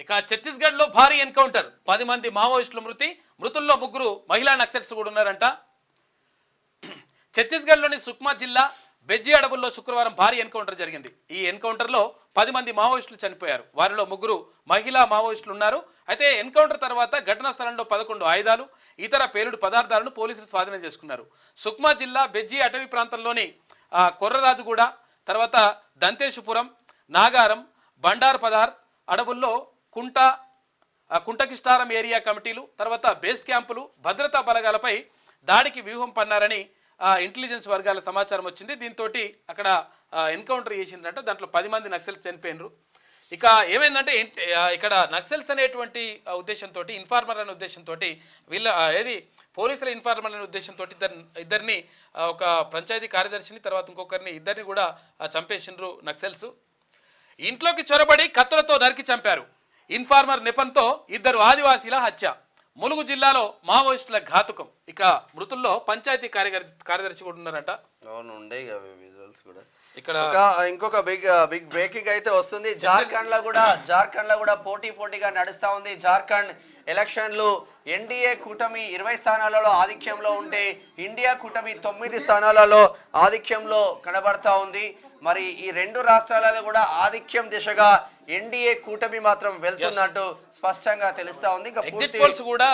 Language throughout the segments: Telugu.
ఇక ఛత్తీస్గఢ్లో భారీ ఎన్కౌంటర్ 10 మంది మావోయిస్టుల మృతుల్లో 3 మహిళా నక్సల్స్ కూడా ఉన్నారంట. ఛత్తీస్గఢ్లోని సుక్మా జిల్లా బెజ్జీ అడవుల్లో శుక్రవారం భారీ ఎన్కౌంటర్ జరిగింది. ఈ ఎన్కౌంటర్లో 10 మంది మావోయిస్టులు చనిపోయారు. వారిలో 3 మహిళా మావోయిస్టులు ఉన్నారు. అయితే ఎన్కౌంటర్ తర్వాత ఘటనా స్థలంలో 11 ఆయుధాలు, ఇతర పేలుడు పదార్థాలను పోలీసులు స్వాధీనం చేసుకున్నారు. సుక్మా జిల్లా బెజ్జీ అటవీ ప్రాంతంలోని కొర్రరాజుగూడ, తర్వాత దంతేశుపురం, నాగారం, బండార్ పదార్ అడవుల్లో కుంటకిష్టారం ఏరియా కమిటీలు, తర్వాత బేస్ క్యాంపులు, భద్రతా బలగాలపై దాడికి వ్యూహం పన్నారని ఇంటెలిజెన్స్ వర్గాల సమాచారం వచ్చింది. దీంతో అక్కడ ఎన్కౌంటర్ చేసిందంటే దాంట్లో 10 మంది నక్సల్స్ చనిపోయినరు. ఇక ఏమైందంటే ఇక్కడ నక్సల్స్ అనేటువంటి ఉద్దేశంతో, ఇన్ఫార్మర్ అనే ఉద్దేశంతో పోలీసుల ఇన్ఫార్మర్ అనే ఉద్దేశంతో ఇద్దరిని ఒక పంచాయతీ కార్యదర్శిని, తర్వాత ఇంకొకరిని ఇద్దరిని కూడా చంపేసిండ్రు నక్సల్స్. ఇంట్లోకి చొరబడి కత్తులతో నరికి చంపారు. ఇన్ఫార్మర్ నెపంతో 2 ఆదివాసీల హత్య. ములుగు జిల్లాలో మావోయిస్టుల ఘాతుకం. ఇక మృతుల్లో పంచాయతీ కార్యదర్శి కూడా ఉన్నారంట. ఇక్కడ ఇంకొక బిగ్ బ్రేకింగ్ అయితే వస్తుంది. జార్ఖండ్ లో కూడా పోటీగా నడుస్తా ఉంది. జార్ఖండ్ ఎలక్షన్లు ఎన్డీఏ కూటమి 20 స్థానాలలో ఆధిక్యంలో ఉంటే ఇండియా కూటమి 9 స్థానాలలో ఆధిక్యంలో కనబడతా ఉంది. మరి ఈ 2 రాష్ట్రాలలో కూడా ఆధిక్యం దిశగా ఎన్డీఏ కూటమి మాత్రం వెళ్తున్నట్టు స్పష్టంగా తెలుస్తా ఉంది. ఎగ్జిట్ పోల్స్ కూడా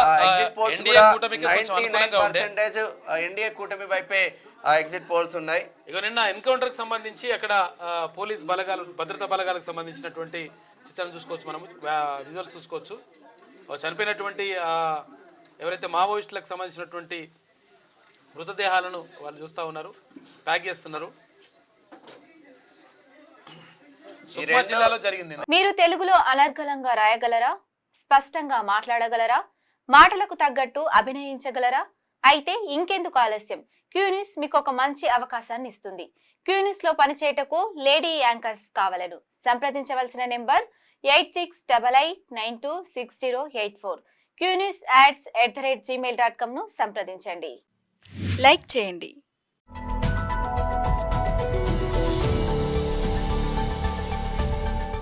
19% ఎన్డీఏ కూటమి వైపే ఎగ్జిట్ పోల్స్ ఉన్నాయి. ఇక నిన్న ఎన్కౌంటర్ కి సంబంధించి అక్కడ పోలీస్ బలగాలు, భద్రతా బలగాలకు సంబంధించినటువంటి చిత్రం చూసుకోవచ్చు, మనం విజువల్స్ చూసుకోవచ్చు. చనిపోయినటువంటి ఎవరైతే మావోయిస్టులకు సంబంధించినటువంటి మృతదేహాలను వాళ్ళు చూస్తూ ఉన్నారు, ప్యాక్ చేస్తున్నారు. జిల్లాలో జరిగింది. మీరు తెలుగులో అనర్గళంగా రాయగలరా? స్పష్టంగా మాట్లాడగలరా? మాటలకు తగ్గట్టు అభినయించగలరా? అయితే ఇంకెందుకు ఆలస్యం? క్యూన్యూస్ మీకు ఒక మంచి అవకాశాన్ని ఇస్తుంది. క్యూన్యూస్ లో పనిచేయటకు లేడీ యాంకర్స్ కావాలను సంప్రదించవలసిన నెంబర్ 8688926084. qnews@gmail.com ను సంప్రదించండి. లైక్ చేయండి,